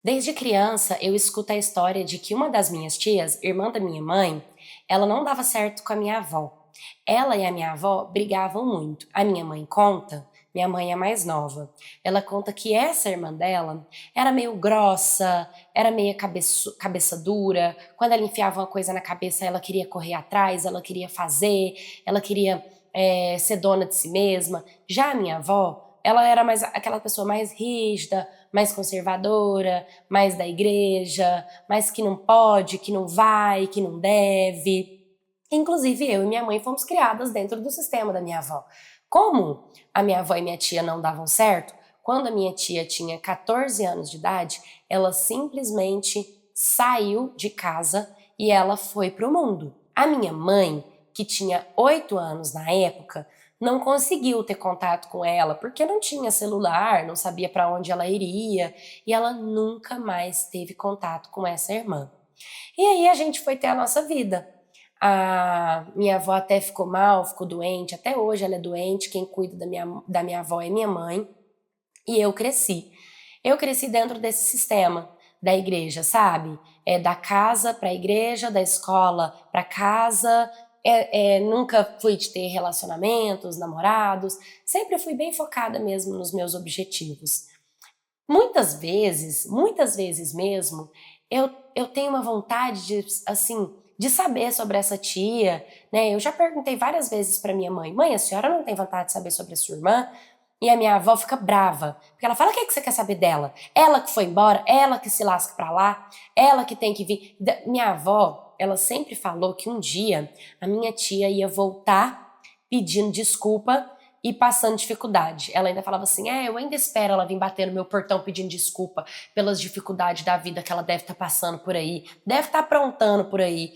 Desde criança, eu escuto a história de que uma das minhas tias, irmã da minha mãe, ela não dava certo com a minha avó. Ela e a minha avó brigavam muito. A minha mãe conta, minha mãe é mais nova, ela conta que essa irmã dela era meio grossa, era meio cabeça dura. Quando ela enfiava uma coisa na cabeça, ela queria correr atrás, ela queria fazer, ela queria ser dona de si mesma. Já a minha avó, ela era mais aquela pessoa mais rígida, mais conservadora, mais da igreja, mais que não pode, que não vai, que não deve. Inclusive, eu e minha mãe fomos criadas dentro do sistema da minha avó. Como a minha avó e minha tia não davam certo, quando a minha tia tinha 14 anos de idade, ela simplesmente saiu de casa e ela foi para o mundo. A minha mãe, que tinha 8 anos na época, não conseguiu ter contato com ela porque não tinha celular, não sabia para onde ela iria e ela nunca mais teve contato com essa irmã. E aí a gente foi ter a nossa vida. A minha avó até ficou mal, ficou doente, até hoje ela é doente, quem cuida da minha avó é minha mãe, e eu cresci. Eu cresci dentro desse sistema da igreja, sabe? Da casa para a igreja, da escola para casa. Nunca fui de ter relacionamentos, namorados, sempre fui bem focada mesmo nos meus objetivos. Muitas vezes mesmo, eu tenho uma vontade de, assim, de saber sobre essa tia, né? Eu já perguntei várias vezes para minha mãe: mãe, a senhora não tem vontade de saber sobre a sua irmã? E a minha avó fica brava, porque ela fala: o que é que você quer saber dela? Ela que foi embora, ela que se lasca pra lá, ela que tem que vir. Minha avó, ela sempre falou que um dia a minha tia ia voltar pedindo desculpa e passando dificuldade. Ela ainda falava assim: eu ainda espero ela vir bater no meu portão pedindo desculpa pelas dificuldades da vida que ela deve estar passando por aí, deve estar aprontando por aí.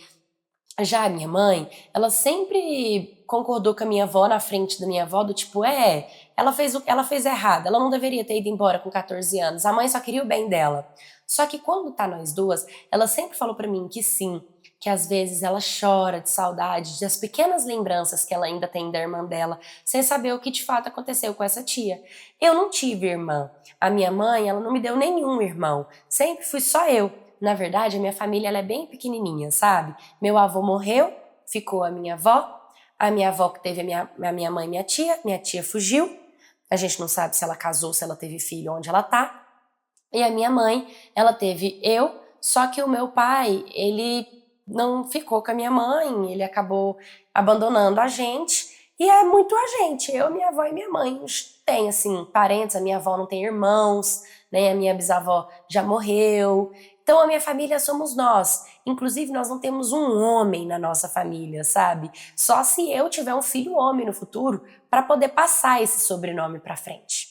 Já a minha mãe, ela sempre concordou com a minha avó na frente da minha avó, do tipo, ela fez errado, ela não deveria ter ido embora com 14 anos, a mãe só queria o bem dela. Só que quando tá nós duas, ela sempre falou pra mim que sim, que às vezes ela chora de saudade das pequenas lembranças que ela ainda tem da irmã dela, sem saber o que de fato aconteceu com essa tia. Eu não tive irmã. A minha mãe, ela não me deu nenhum irmão. Sempre fui só eu. Na verdade, a minha família ela é bem pequenininha, sabe? Meu avô morreu, ficou a minha avó que teve a minha mãe e minha tia fugiu, a gente não sabe se ela casou, se ela teve filho, onde ela tá, e a minha mãe, ela teve eu, só que o meu pai, ele não ficou com a minha mãe, ele acabou abandonando a gente, e é muito a gente, eu, minha avó e minha mãe. A gente tem, assim, parentes, a minha avó não tem irmãos, né, a minha bisavó já morreu, então a minha família somos nós. Inclusive, nós não temos um homem na nossa família, sabe? Só se eu tiver um filho homem no futuro para poder passar esse sobrenome para frente.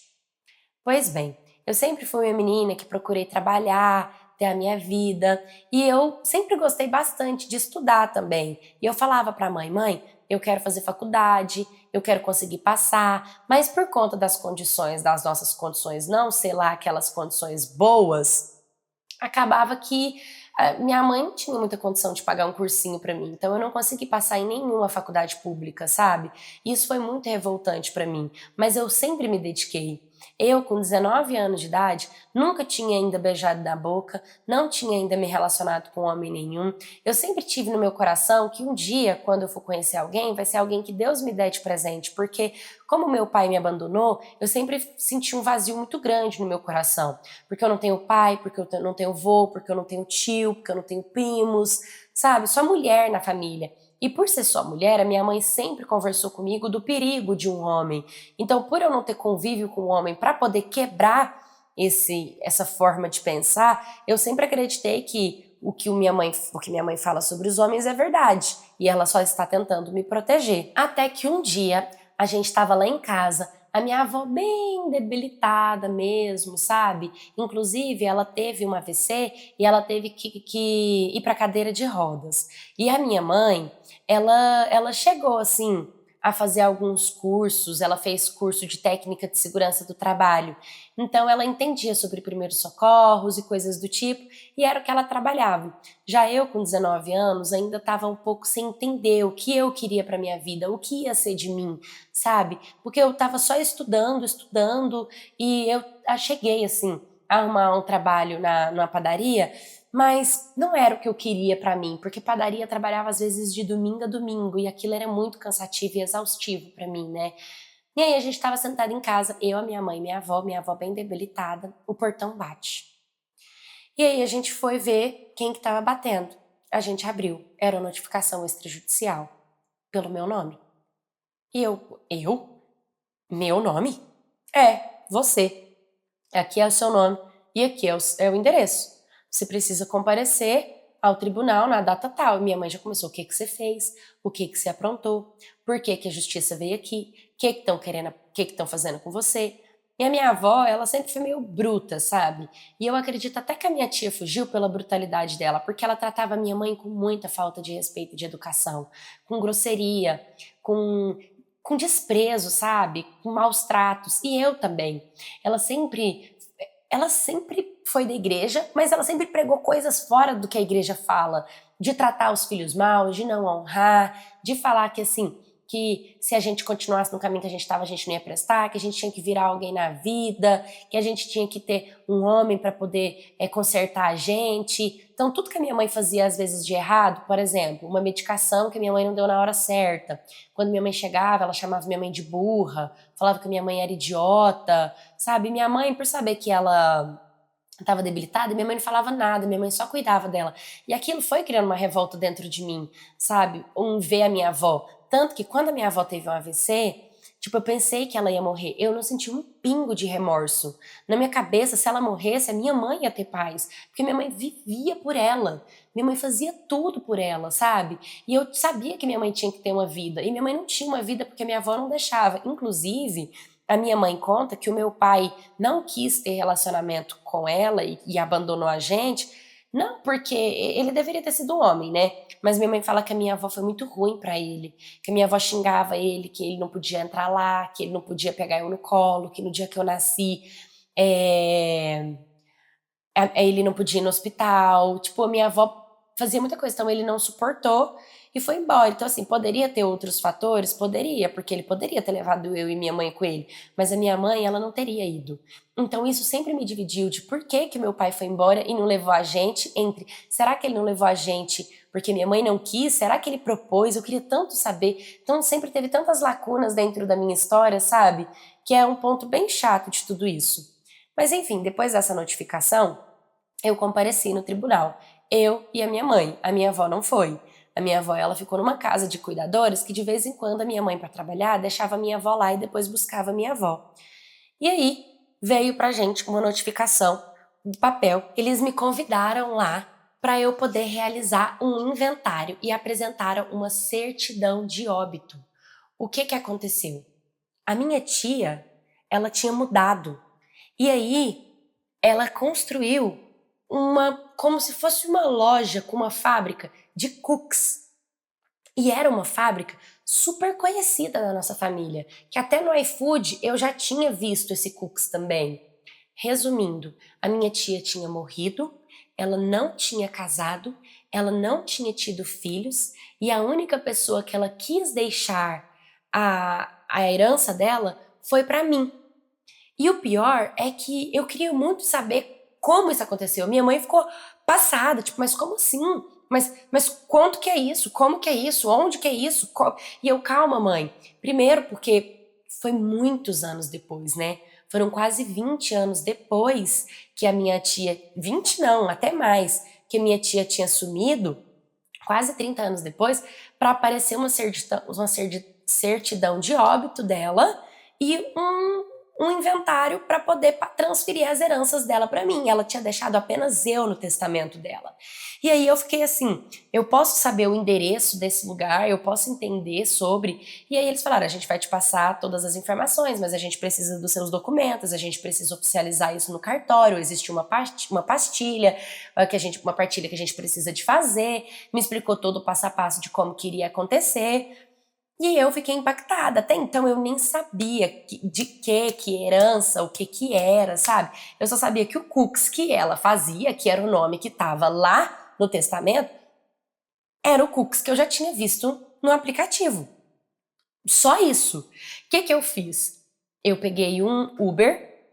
Pois bem, eu sempre fui uma menina que procurei trabalhar, ter a minha vida, e eu sempre gostei bastante de estudar também. E eu falava para a mãe: mãe, eu quero fazer faculdade, eu quero conseguir passar, mas por conta das condições, das nossas condições, não sei lá, aquelas condições boas, acabava que minha mãe não tinha muita condição de pagar um cursinho para mim, então eu não consegui passar em nenhuma faculdade pública, sabe? Isso foi muito revoltante para mim, mas eu sempre me dediquei. Eu, com 19 anos de idade, nunca tinha ainda beijado na boca, não tinha ainda me relacionado com homem nenhum. Eu sempre tive no meu coração que um dia, quando eu for conhecer alguém, vai ser alguém que Deus me der de presente, porque como meu pai me abandonou, eu sempre senti um vazio muito grande no meu coração. Porque eu não tenho pai, porque eu não tenho avô, porque eu não tenho tio, porque eu não tenho primos, sabe? Só mulher na família. E por ser só mulher, a minha mãe sempre conversou comigo do perigo de um homem. Então, por eu não ter convívio com um homem para poder quebrar essa forma de pensar, eu sempre acreditei que o que minha mãe fala sobre os homens é verdade. E ela só está tentando me proteger. Até que um dia a gente estava lá em casa, a minha avó bem debilitada mesmo, sabe? Inclusive, ela teve um AVC e ela teve que ir para cadeira de rodas. E a minha mãe, ela chegou assim a fazer alguns cursos, ela fez curso de técnica de segurança do trabalho. Então ela entendia sobre primeiros socorros e coisas do tipo, e era o que ela trabalhava. Já eu, com 19 anos, ainda estava um pouco sem entender o que eu queria para minha vida, o que ia ser de mim, sabe? Porque eu estava só estudando, e eu cheguei assim arrumar um trabalho numa padaria, mas não era o que eu queria pra mim, porque padaria trabalhava às vezes de domingo a domingo e aquilo era muito cansativo e exaustivo pra mim, né? E aí a gente tava sentada em casa, eu, a minha avó bem debilitada, o portão bate. E aí a gente foi ver quem que tava batendo. A gente abriu, era uma notificação extrajudicial pelo meu nome. E eu? Meu nome? É, você. Aqui é o seu nome e aqui é o endereço. Você precisa comparecer ao tribunal na data tal. E minha mãe já começou, o que que você fez? O que que você aprontou? Por que que a justiça veio aqui? O que que estão querendo, o que que estão fazendo com você? E a minha avó, ela sempre foi meio bruta, sabe? E eu acredito até que a minha tia fugiu pela brutalidade dela, porque ela tratava a minha mãe com muita falta de respeito e de educação, com grosseria, com com desprezo, sabe? Com maus tratos. E eu também. Ela sempre, ela sempre foi da igreja, mas ela sempre pregou coisas fora do que a igreja fala, de tratar os filhos mal, de não honrar, de falar que assim, que se a gente continuasse no caminho que a gente estava, a gente não ia prestar, que a gente tinha que virar alguém na vida, que a gente tinha que ter um homem para poder consertar a gente. Então, tudo que a minha mãe fazia às vezes de errado, por exemplo, uma medicação que a minha mãe não deu na hora certa. Quando minha mãe chegava, ela chamava minha mãe de burra, falava que minha mãe era idiota, sabe? Minha mãe, por saber que ela estava debilitada, minha mãe não falava nada, minha mãe só cuidava dela. E aquilo foi criando uma revolta dentro de mim, sabe? Ver a minha avó. Tanto que quando a minha avó teve um AVC, tipo, eu pensei que ela ia morrer. Eu não senti um pingo de remorso. Na minha cabeça, se ela morresse, a minha mãe ia ter paz. Porque minha mãe vivia por ela. Minha mãe fazia tudo por ela, sabe? E eu sabia que minha mãe tinha que ter uma vida. E minha mãe não tinha uma vida porque minha avó não deixava. Inclusive, a minha mãe conta que o meu pai não quis ter relacionamento com ela e abandonou a gente, não porque ele deveria ter sido homem, né? Mas minha mãe fala que a minha avó foi muito ruim pra ele, que a minha avó xingava ele, que ele não podia entrar lá, que ele não podia pegar eu no colo, que no dia que eu nasci, é, ele não podia ir no hospital. Tipo, a minha avó fazia muita coisa, então ele não suportou e foi embora. Então, assim, poderia ter outros fatores? Poderia, porque ele poderia ter levado eu e minha mãe com ele, mas a minha mãe, ela não teria ido. Então, isso sempre me dividiu de por que que meu pai foi embora e não levou a gente, entre, será que ele não levou a gente porque minha mãe não quis? Será que ele propôs? Eu queria tanto saber. Então, sempre teve tantas lacunas dentro da minha história, sabe? Que é um ponto bem chato de tudo isso. Mas, enfim, depois dessa notificação, eu compareci no tribunal. Eu e a minha mãe. A minha avó não foi. A minha avó, ela ficou numa casa de cuidadores que de vez em quando a minha mãe para trabalhar deixava a minha avó lá e depois buscava a minha avó. E aí veio pra gente uma notificação, um papel. Eles me convidaram lá para eu poder realizar um inventário e apresentaram uma certidão de óbito. O que que aconteceu? A minha tia, ela tinha mudado. E aí ela construiu como se fosse uma loja com uma fábrica de cookies. E era uma fábrica super conhecida da nossa família, que até no iFood eu já tinha visto esse cookies também. Resumindo, a minha tia tinha morrido, ela não tinha casado, ela não tinha tido filhos e a única pessoa que ela quis deixar a herança dela foi para mim. E o pior é que eu queria muito saber como isso aconteceu. Minha mãe ficou passada, tipo, mas como assim? Mas quanto que é isso? Como que é isso? Onde que é isso? E eu, calma, mãe. Primeiro, porque foi muitos anos depois, né? Foram quase 20 anos depois que a minha tia, 20 não, até mais, que a minha tia tinha sumido, quase 30 anos depois, para aparecer uma certidão de óbito dela e um inventário para poder transferir as heranças dela para mim. Ela tinha deixado apenas eu no testamento dela. E aí eu fiquei assim, eu posso saber o endereço desse lugar, eu posso entender sobre. E aí eles falaram, a gente vai te passar todas as informações, mas a gente precisa dos seus documentos, a gente precisa oficializar isso no cartório, existe uma pastilha, uma partilha que a gente precisa de fazer. Me explicou todo o passo a passo de como que iria acontecer. E eu fiquei impactada. Até então eu nem sabia de que herança, o que era, sabe? Eu só sabia que o cookies que ela fazia, que era o nome que estava lá no testamento, era o cookies que eu já tinha visto no aplicativo. Só isso. O que eu fiz? Eu peguei um Uber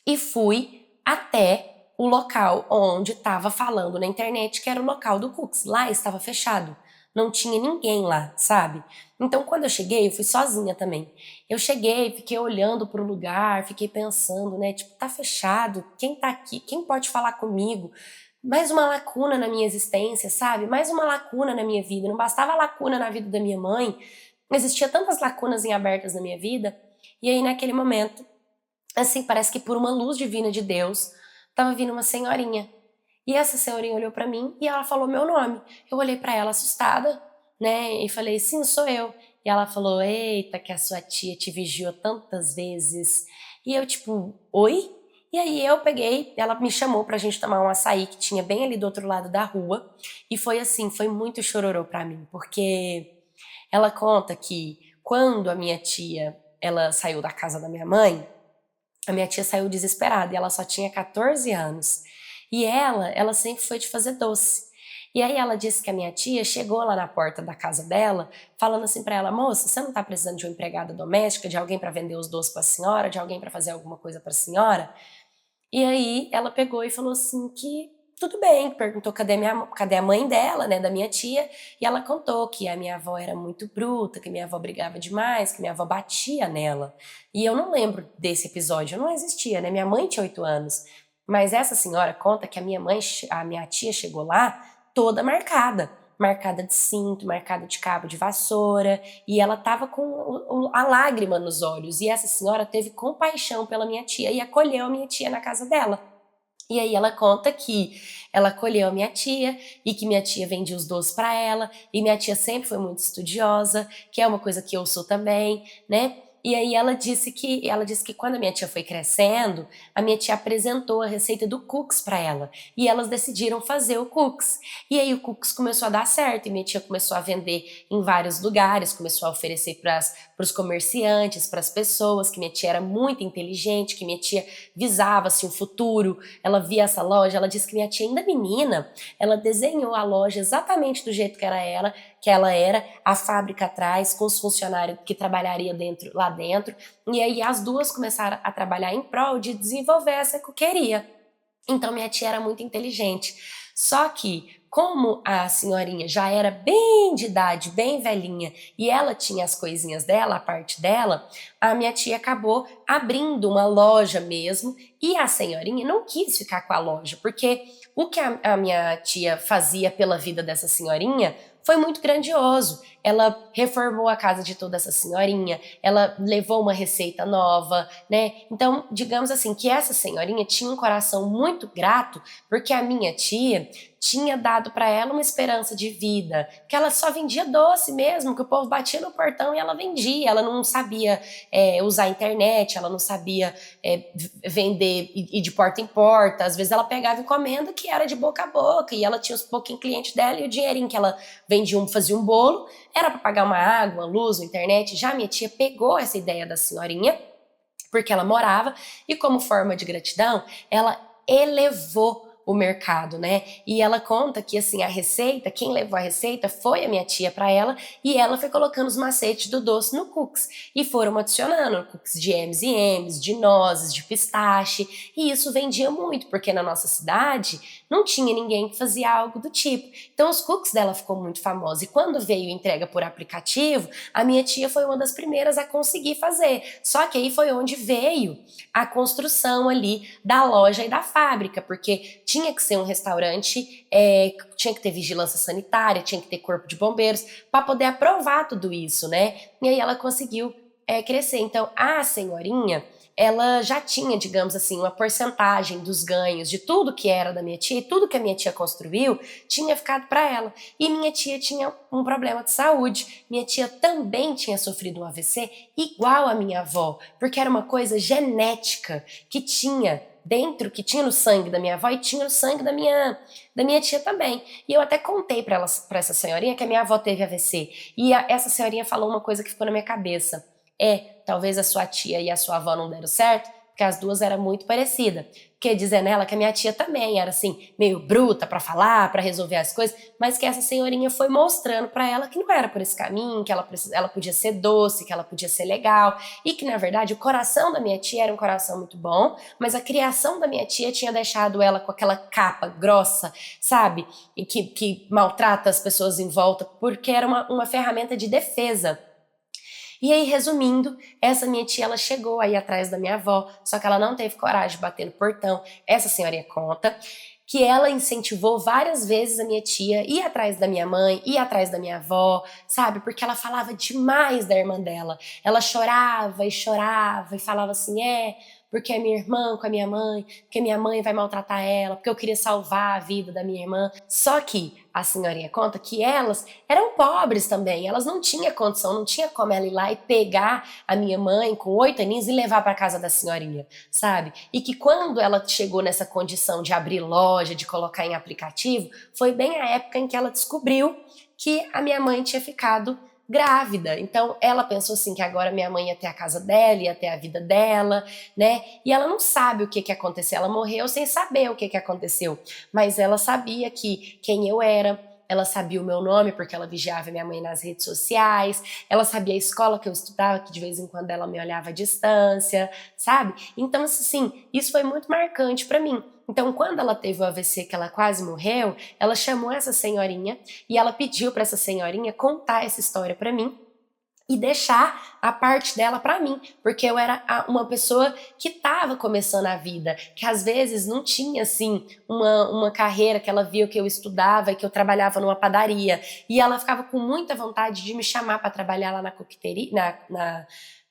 e fui até o local onde estava falando na internet, que era o local do Cooks. Lá estava fechado, não tinha ninguém lá, sabe? Então, quando eu cheguei, eu fui sozinha também. Eu cheguei, fiquei olhando pro lugar, fiquei pensando, né? Tipo, tá fechado, quem tá aqui? Quem pode falar comigo? Mais uma lacuna na minha existência, sabe? Mais uma lacuna na minha vida. Não bastava a lacuna na vida da minha mãe, existia tantas lacunas em abertas na minha vida. E aí, naquele momento, assim, parece que por uma luz divina de Deus, tava vindo uma senhorinha. E essa senhorinha olhou pra mim e ela falou meu nome. Eu olhei pra ela assustada, né? E falei, sim, sou eu. E ela falou, eita, que a sua tia te vigiou tantas vezes. E eu, tipo, oi? E aí eu peguei, ela me chamou pra gente tomar um açaí que tinha bem ali do outro lado da rua. E foi assim, foi muito chororô pra mim, porque ela conta que quando a minha tia, ela saiu da casa da minha mãe, a minha tia saiu desesperada e ela só tinha 14 anos. E ela sempre foi de fazer doce. E aí ela disse que a minha tia chegou lá na porta da casa dela, falando assim pra ela, moça, você não tá precisando de uma empregada doméstica, de alguém pra vender os doces pra senhora, de alguém pra fazer alguma coisa pra senhora? E aí ela pegou e falou assim que tudo bem, perguntou cadê a mãe dela, né, da minha tia, e ela contou que a minha avó era muito bruta, que minha avó brigava demais, que minha avó batia nela. E eu não lembro desse episódio, não existia, né? Minha mãe tinha 8 anos. Mas essa senhora conta que a minha tia chegou lá toda marcada. Marcada de cinto, marcada de cabo de vassoura, e ela tava com a lágrima nos olhos. E essa senhora teve compaixão pela minha tia e acolheu a minha tia na casa dela. E aí ela conta que ela acolheu a minha tia e que minha tia vendia os doces para ela, e minha tia sempre foi muito estudiosa, que é uma coisa que eu sou também, né? E aí ela disse que quando a minha tia foi crescendo, a minha tia apresentou a receita do cookies para ela, e elas decidiram fazer o cookies. E aí o cookies começou a dar certo, e minha tia começou a vender em vários lugares, começou a oferecer para os comerciantes, para as pessoas, que minha tia era muito inteligente, que minha tia visava assim, o futuro. Ela via essa loja, ela disse que minha tia ainda menina, ela desenhou a loja exatamente do jeito que ela era, a fábrica atrás, com os funcionários que trabalhariam lá dentro, e aí as duas começaram a trabalhar em prol de desenvolver essa coqueria. Então minha tia era muito inteligente. Só que, como a senhorinha já era bem de idade, bem velhinha, e ela tinha as coisinhas dela, a parte dela, a minha tia acabou abrindo uma loja mesmo, e a senhorinha não quis ficar com a loja, porque o que a minha tia fazia pela vida dessa senhorinha foi muito grandioso. Ela reformou a casa de toda essa senhorinha, ela levou uma receita nova, né? Então, digamos assim, que essa senhorinha tinha um coração muito grato, porque a minha tia tinha dado para ela uma esperança de vida, que ela só vendia doce mesmo, que o povo batia no portão e ela vendia, ela não sabia usar a internet, ela não sabia vender e de porta em porta, às vezes ela pegava encomenda que era de boca a boca, e ela tinha os pouquinhos clientes dela, e o dinheirinho que ela vendia, fazia um bolo, era para pagar uma água, uma luz, uma internet. Já minha tia pegou essa ideia da senhorinha, porque ela morava, e como forma de gratidão, ela elevou o mercado, né? E ela conta que assim a receita, quem levou a receita foi a minha tia para ela, e ela foi colocando os macetes do doce no cookies e foram adicionando cookies de M&M's, de nozes, de pistache, e isso vendia muito, porque na nossa cidade não tinha ninguém que fazia algo do tipo. Então os cookies dela ficou muito famosos, e quando veio entrega por aplicativo, a minha tia foi uma das primeiras a conseguir fazer. Só que aí foi onde veio a construção ali da loja e da fábrica, porque tinha que ser um restaurante, tinha que ter vigilância sanitária, tinha que ter corpo de bombeiros, para poder aprovar tudo isso, né? E aí ela conseguiu crescer. Então, a senhorinha, ela já tinha, digamos assim, uma porcentagem dos ganhos de tudo que era da minha tia, e tudo que a minha tia construiu tinha ficado para ela. E minha tia tinha um problema de saúde. Minha tia também tinha sofrido um AVC igual a minha avó, porque era uma coisa genética que tinha dentro, que tinha no sangue da minha avó e tinha no sangue da minha tia também. E eu até contei para essa senhorinha que a minha avó teve AVC. E essa senhorinha falou uma coisa que ficou na minha cabeça. Talvez a sua tia e a sua avó não deram certo, porque as duas eram muito parecidas. Porque dizendo ela que a minha tia também era assim, meio bruta pra falar, pra resolver as coisas, mas que essa senhorinha foi mostrando pra ela que não era por esse caminho, que ela podia ser doce, que ela podia ser legal, e que na verdade o coração da minha tia era um coração muito bom, mas a criação da minha tia tinha deixado ela com aquela capa grossa, sabe? E que maltrata as pessoas em volta, porque era uma ferramenta de defesa. E aí, resumindo, essa minha tia, ela chegou aí atrás da minha avó, só que ela não teve coragem de bater no portão. Essa senhorinha conta que ela incentivou várias vezes a minha tia ir atrás da minha mãe, ir atrás da minha avó, sabe? Porque ela falava demais da irmã dela. Ela chorava e falava assim, porque é minha irmã com a minha mãe, porque minha mãe vai maltratar ela, porque eu queria salvar a vida da minha irmã. Só que a senhorinha conta que elas eram pobres também, elas não tinham condição, não tinha como ela ir lá e pegar a minha mãe com 8 aninhos e levar para casa da senhorinha, sabe? E que quando ela chegou nessa condição de abrir loja, de colocar em aplicativo, foi bem a época em que ela descobriu que a minha mãe tinha ficado grávida. Então ela pensou assim que agora minha mãe ia ter a casa dela, ia ter a vida dela, né? E ela não sabe o que que aconteceu. Ela morreu sem saber o que que aconteceu, mas ela sabia que quem eu era. Ela sabia o meu nome porque ela vigiava minha mãe nas redes sociais. Ela sabia a escola que eu estudava, que de vez em quando ela me olhava à distância, sabe? Então, assim, isso foi muito marcante para mim. Então, quando ela teve o AVC, que ela quase morreu, ela chamou essa senhorinha e ela pediu para essa senhorinha contar essa história para mim e deixar a parte dela para mim, porque eu era uma pessoa que estava começando a vida, que às vezes não tinha assim uma carreira, que ela via que eu estudava e que eu trabalhava numa padaria, e ela ficava com muita vontade de me chamar para trabalhar lá na coqueteria, na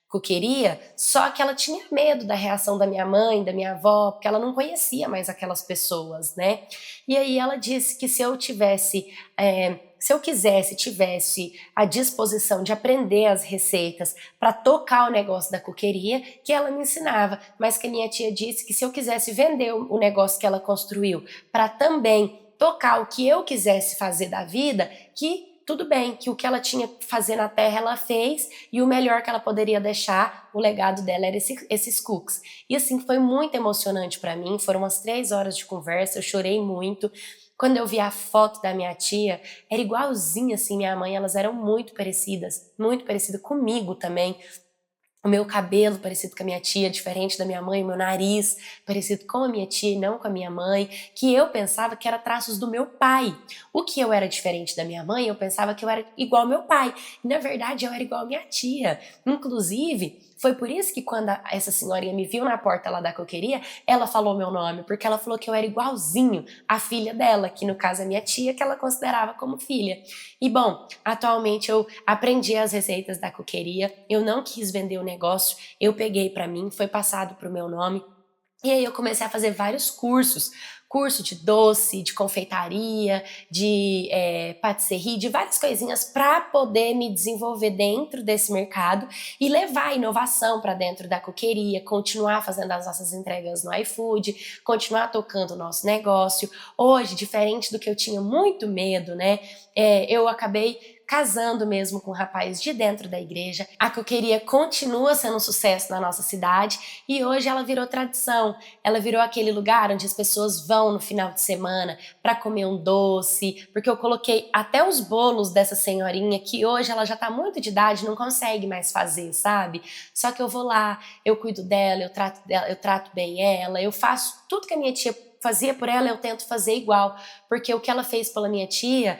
coqueria, só que ela tinha medo da reação da minha mãe, da minha avó, porque ela não conhecia mais aquelas pessoas, né? E aí ela disse que se eu tivesse, se eu tivesse a disposição de aprender as receitas para tocar o negócio da coqueria, que ela me ensinava, mas que a minha tia disse que se eu quisesse vender o negócio que ela construiu para também tocar o que eu quisesse fazer da vida, que tudo bem, que o que ela tinha que fazer na terra ela fez e o melhor que ela poderia deixar, o legado dela era esses cookies. E assim, foi muito emocionante para mim, foram umas 3 horas de conversa, eu chorei muito. Quando eu vi a foto da minha tia, era igualzinha assim minha mãe, elas eram muito parecidas comigo também. O meu cabelo parecido com a minha tia, diferente da minha mãe, o meu nariz parecido com a minha tia e não com a minha mãe, que eu pensava que era traços do meu pai. O que eu era diferente da minha mãe, eu pensava que eu era igual ao meu pai. E na verdade eu era igual à minha tia. Inclusive, foi por isso que quando essa senhorinha me viu na porta lá da coqueria, ela falou meu nome, porque ela falou que eu era igualzinho à filha dela, que no caso é minha tia, que ela considerava como filha. E bom, atualmente eu aprendi as receitas da coqueria, eu não quis vender o negócio, eu peguei para mim, foi passado pro meu nome. E aí eu comecei a fazer vários cursos, curso de doce, de confeitaria, de patisserie, de várias coisinhas para poder me desenvolver dentro desse mercado e levar a inovação para dentro da coqueria, continuar fazendo as nossas entregas no iFood, continuar tocando o nosso negócio. Hoje, diferente do que eu tinha muito medo, né, eu acabei casando mesmo com um rapaz de dentro da igreja. A coqueria continua sendo um sucesso na nossa cidade e hoje ela virou tradição. Ela virou aquele lugar onde as pessoas vão no final de semana para comer um doce, porque eu coloquei até os bolos dessa senhorinha que hoje ela já tá muito de idade, não consegue mais fazer, sabe? Só que eu vou lá, eu cuido dela, eu trato bem ela, eu faço tudo que a minha tia fazia por ela, eu tento fazer igual, porque o que ela fez pela minha tia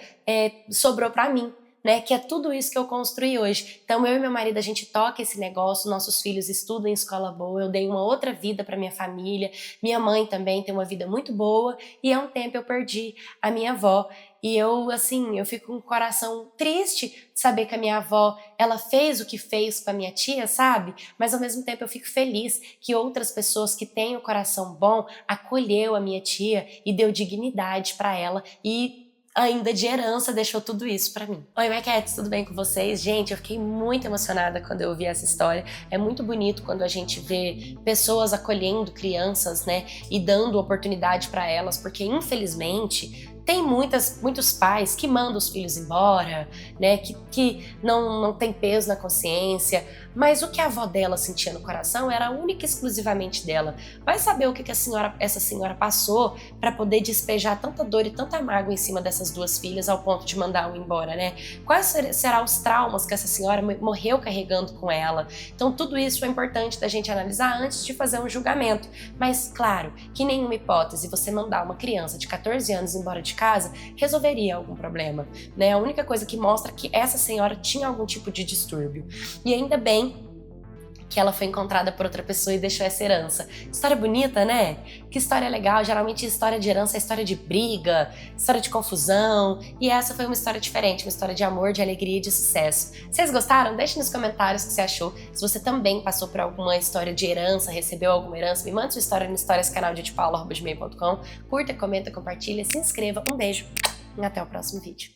sobrou para mim. Né, que é tudo isso que eu construí hoje. Então eu e meu marido, a gente toca esse negócio, nossos filhos estudam em escola boa, eu dei uma outra vida para minha família, minha mãe também tem uma vida muito boa e há um tempo eu perdi a minha avó. E eu, assim, eu fico com o coração triste de saber que a minha avó, ela fez o que fez com a minha tia, sabe? Mas ao mesmo tempo eu fico feliz que outras pessoas que têm o coração bom acolheu a minha tia e deu dignidade para ela e ainda de herança, deixou tudo isso pra mim. Oi, Maquettes, tudo bem com vocês? Gente, eu fiquei muito emocionada quando eu ouvi essa história. É muito bonito quando a gente vê pessoas acolhendo crianças, né, e dando oportunidade pra elas, porque infelizmente tem muitos pais que mandam os filhos embora, né, que não tem peso na consciência, mas o que a avó dela sentia no coração era única e exclusivamente dela. Vai saber o que essa senhora passou para poder despejar tanta dor e tanta mágoa em cima dessas duas filhas ao ponto de mandar um embora, né? Quais serão os traumas que essa senhora morreu carregando com ela? Então tudo isso é importante da gente analisar antes de fazer um julgamento. Mas claro, que nenhuma hipótese você mandar uma criança de 14 anos embora de casa resolveria algum problema, né? A única coisa que mostra que essa senhora tinha algum tipo de distúrbio. E ainda bem que ela foi encontrada por outra pessoa e deixou essa herança. História bonita, né? Que história legal. Geralmente história de herança é história de briga, história de confusão. E essa foi uma história diferente, uma história de amor, de alegria e de sucesso. Vocês gostaram? Deixe nos comentários o que você achou. Se você também passou por alguma história de herança, recebeu alguma herança, me manda sua história no historiascanaldetipaulo@gmail.com. Curta, comenta, compartilha, se inscreva. Um beijo e até o próximo vídeo.